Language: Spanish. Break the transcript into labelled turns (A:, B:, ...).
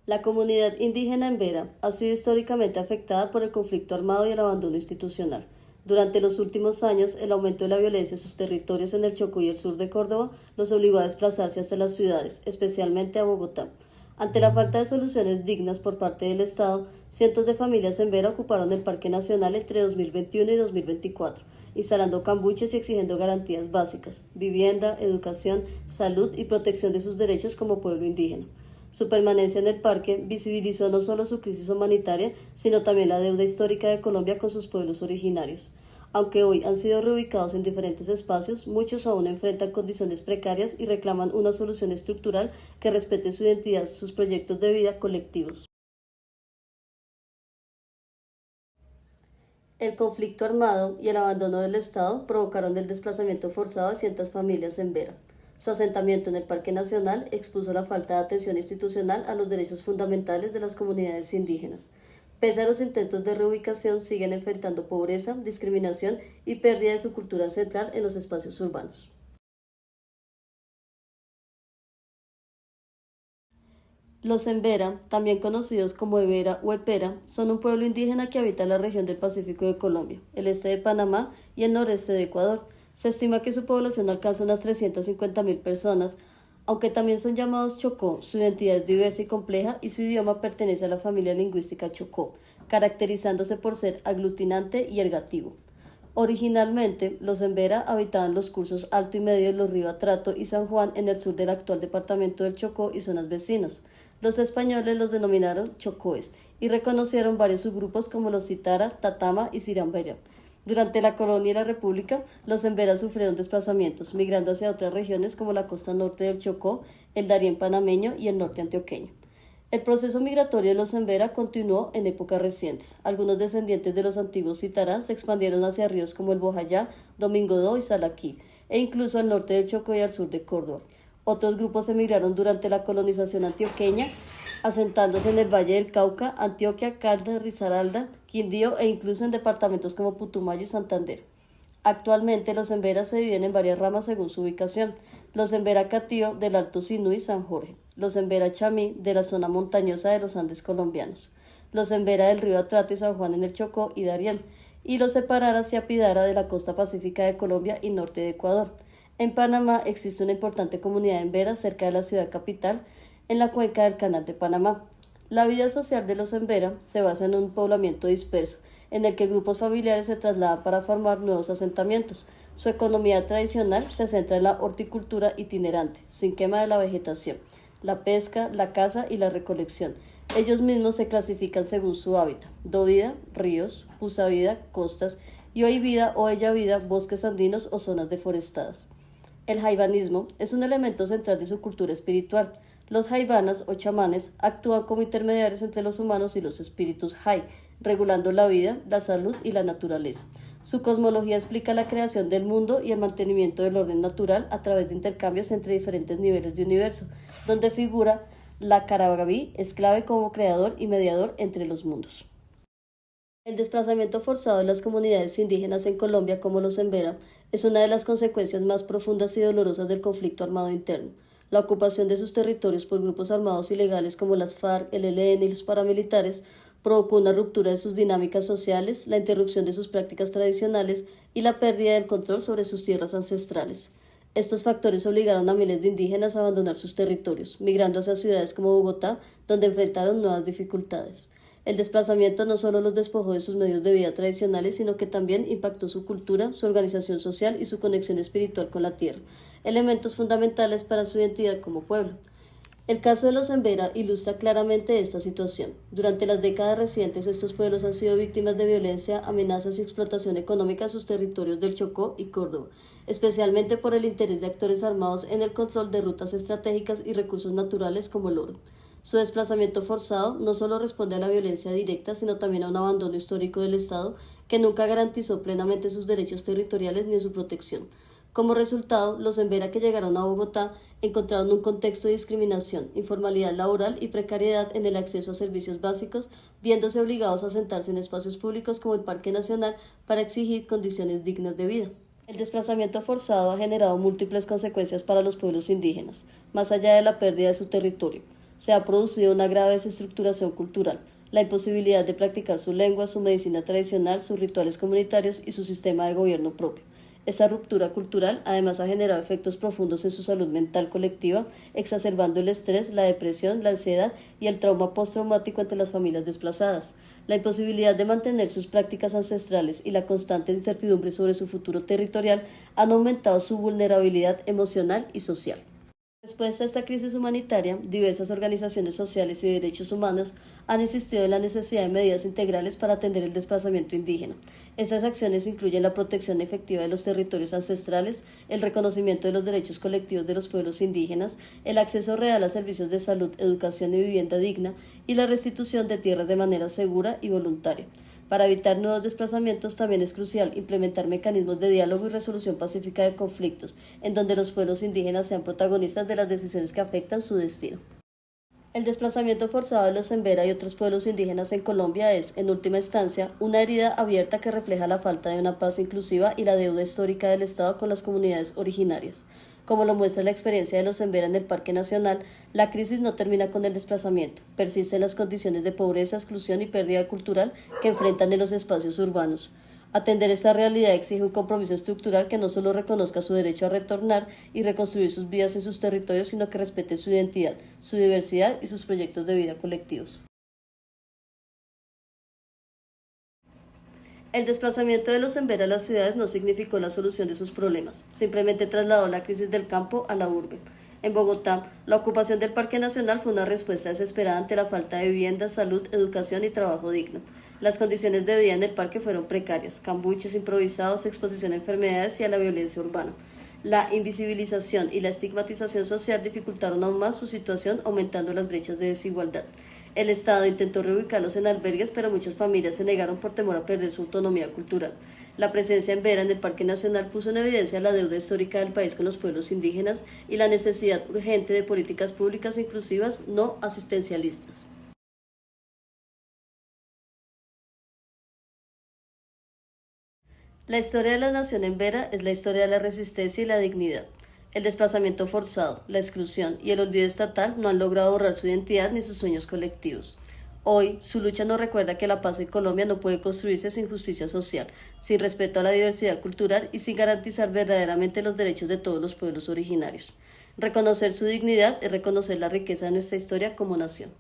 A: La comunidad indígena en Vera ha sido históricamente afectada por el conflicto armado y el abandono institucional. Durante los últimos años, el aumento de la violencia en sus territorios en el Chocó y el sur de Córdoba los obligó a desplazarse hacia las ciudades, especialmente a Bogotá. Ante la falta de soluciones dignas por parte del Estado, cientos de familias en Vera ocuparon el Parque Nacional entre 2021 y 2024, instalando cambuches y exigiendo garantías básicas, vivienda, educación, salud y protección de sus derechos como pueblo indígena. Su permanencia en el parque visibilizó no solo su crisis humanitaria, sino también la deuda histórica de Colombia con sus pueblos originarios. Aunque hoy han sido reubicados en diferentes espacios, muchos aún enfrentan condiciones precarias y reclaman una solución estructural que respete su identidad, sus proyectos de vida colectivos. El conflicto armado y el abandono del Estado provocaron el desplazamiento forzado de cientos familias en Vera. Su asentamiento en el Parque Nacional expuso la falta de atención institucional a los derechos fundamentales de las comunidades indígenas. Pese a los intentos de reubicación, siguen enfrentando pobreza, discriminación y pérdida de su cultura central en los espacios urbanos. Los Embera, también conocidos como Evera o Epera, son un pueblo indígena que habita en la región del Pacífico de Colombia, el este de Panamá y el noreste de Ecuador. Se estima que su población alcanza unas 350.000 personas, aunque también son llamados Chocó, su identidad es diversa y compleja y su idioma pertenece a la familia lingüística Chocó, caracterizándose por ser aglutinante y ergativo. Originalmente, los Embera habitaban los cursos alto y medio de los ríos Atrato y San Juan en el sur del actual departamento del Chocó y zonas vecinos. Los españoles los denominaron chocóes y reconocieron varios subgrupos como los Citara, Tatama y Sirambera. Durante la colonia y la república, los Embera sufrieron desplazamientos, migrando hacia otras regiones como la costa norte del Chocó, el Darién panameño y el norte antioqueño. El proceso migratorio de los Embera continuó en épocas recientes. Algunos descendientes de los antiguos Citarán se expandieron hacia ríos como el Bojayá, Domingodó y Salaquí, e incluso al norte del Chocó y al sur de Córdoba. Otros grupos emigraron durante la colonización antioqueña, asentándose en el Valle del Cauca, Antioquia, Caldas, Risaralda, Quindío e incluso en departamentos como Putumayo y Santander. Actualmente los Embera se dividen en varias ramas según su ubicación. Los Embera Catío del Alto Sinú y San Jorge, los Embera Chamí de la zona montañosa de los Andes colombianos, los Embera del río Atrato y San Juan en el Chocó y Darién, y los Separara y Apidara de la costa pacífica de Colombia y norte de Ecuador. En Panamá existe una importante comunidad Embera cerca de la ciudad capital, en la cuenca del Canal de Panamá. La vida social de los Embera se basa en un poblamiento disperso, en el que grupos familiares se trasladan para formar nuevos asentamientos. Su economía tradicional se centra en la horticultura itinerante, sin quema de la vegetación, la pesca, la caza y la recolección. Ellos mismos se clasifican según su hábitat: dovida, ríos; pusavida, costas; y oivida o ellavida, bosques andinos o zonas deforestadas. El jaibanismo es un elemento central de su cultura espiritual. Los jaibanas o chamanes actúan como intermediarios entre los humanos y los espíritus jai, regulando la vida, la salud y la naturaleza. Su cosmología explica la creación del mundo y el mantenimiento del orden natural a través de intercambios entre diferentes niveles de universo, donde figura la Carabagabí es clave como creador y mediador entre los mundos. El desplazamiento forzado de las comunidades indígenas en Colombia, como los Embera, es una de las consecuencias más profundas y dolorosas del conflicto armado interno. La ocupación de sus territorios por grupos armados ilegales como las FARC, el ELN y los paramilitares provocó una ruptura de sus dinámicas sociales, la interrupción de sus prácticas tradicionales y la pérdida del control sobre sus tierras ancestrales. Estos factores obligaron a miles de indígenas a abandonar sus territorios, migrando hacia ciudades como Bogotá, donde enfrentaron nuevas dificultades. El desplazamiento no solo los despojó de sus medios de vida tradicionales, sino que también impactó su cultura, su organización social y su conexión espiritual con la tierra, elementos fundamentales para su identidad como pueblo. El caso de los Embera ilustra claramente esta situación. Durante las décadas recientes, estos pueblos han sido víctimas de violencia, amenazas y explotación económica en sus territorios del Chocó y Córdoba, especialmente por el interés de actores armados en el control de rutas estratégicas y recursos naturales como el oro. Su desplazamiento forzado no solo responde a la violencia directa, sino también a un abandono histórico del Estado que nunca garantizó plenamente sus derechos territoriales ni su protección. Como resultado, los Embera que llegaron a Bogotá encontraron un contexto de discriminación, informalidad laboral y precariedad en el acceso a servicios básicos, viéndose obligados a sentarse en espacios públicos como el Parque Nacional para exigir condiciones dignas de vida. El desplazamiento forzado ha generado múltiples consecuencias para los pueblos indígenas, más allá de la pérdida de su territorio. se ha producido una grave desestructuración cultural, la imposibilidad de practicar su lengua, su medicina tradicional, sus rituales comunitarios y su sistema de gobierno propio. Esta ruptura cultural además ha generado efectos profundos en su salud mental colectiva, exacerbando el estrés, la depresión, la ansiedad y el trauma postraumático entre las familias desplazadas. La imposibilidad de mantener sus prácticas ancestrales y la constante incertidumbre sobre su futuro territorial han aumentado su vulnerabilidad emocional y social. En respuesta a esta crisis humanitaria, diversas organizaciones sociales y de derechos humanos han insistido en la necesidad de medidas integrales para atender el desplazamiento indígena. Estas acciones incluyen la protección efectiva de los territorios ancestrales, el reconocimiento de los derechos colectivos de los pueblos indígenas, el acceso real a servicios de salud, educación y vivienda digna, y la restitución de tierras de manera segura y voluntaria. Para evitar nuevos desplazamientos también es crucial implementar mecanismos de diálogo y resolución pacífica de conflictos, en donde los pueblos indígenas sean protagonistas de las decisiones que afectan su destino. El desplazamiento forzado de los Embera y otros pueblos indígenas en Colombia es, en última instancia, una herida abierta que refleja la falta de una paz inclusiva y la deuda histórica del Estado con las comunidades originarias. Como lo muestra la experiencia de los Embera en el Parque Nacional, la crisis no termina con el desplazamiento, persisten las condiciones de pobreza, exclusión y pérdida cultural que enfrentan en los espacios urbanos. Atender esta realidad exige un compromiso estructural que no solo reconozca su derecho a retornar y reconstruir sus vidas en sus territorios, sino que respete su identidad, su diversidad y sus proyectos de vida colectivos. El desplazamiento de los Embera a las ciudades no significó la solución de sus problemas, simplemente trasladó la crisis del campo a la urbe. En Bogotá, la ocupación del Parque Nacional fue una respuesta desesperada ante la falta de vivienda, salud, educación y trabajo digno. Las condiciones de vida en el parque fueron precarias, cambuches improvisados, exposición a enfermedades y a la violencia urbana. La invisibilización y la estigmatización social dificultaron aún más su situación, aumentando las brechas de desigualdad. El Estado intentó reubicarlos en albergues, pero muchas familias se negaron por temor a perder su autonomía cultural. La presencia en Vera en el Parque Nacional puso en evidencia la deuda histórica del país con los pueblos indígenas y la necesidad urgente de políticas públicas inclusivas no asistencialistas. La historia de la nación en Vera es la historia de la resistencia y la dignidad. El desplazamiento forzado, la exclusión y el olvido estatal no han logrado borrar su identidad ni sus sueños colectivos. Hoy, su lucha nos recuerda que la paz en Colombia no puede construirse sin justicia social, sin respeto a la diversidad cultural y sin garantizar verdaderamente los derechos de todos los pueblos originarios. Reconocer su dignidad es reconocer la riqueza de nuestra historia como nación.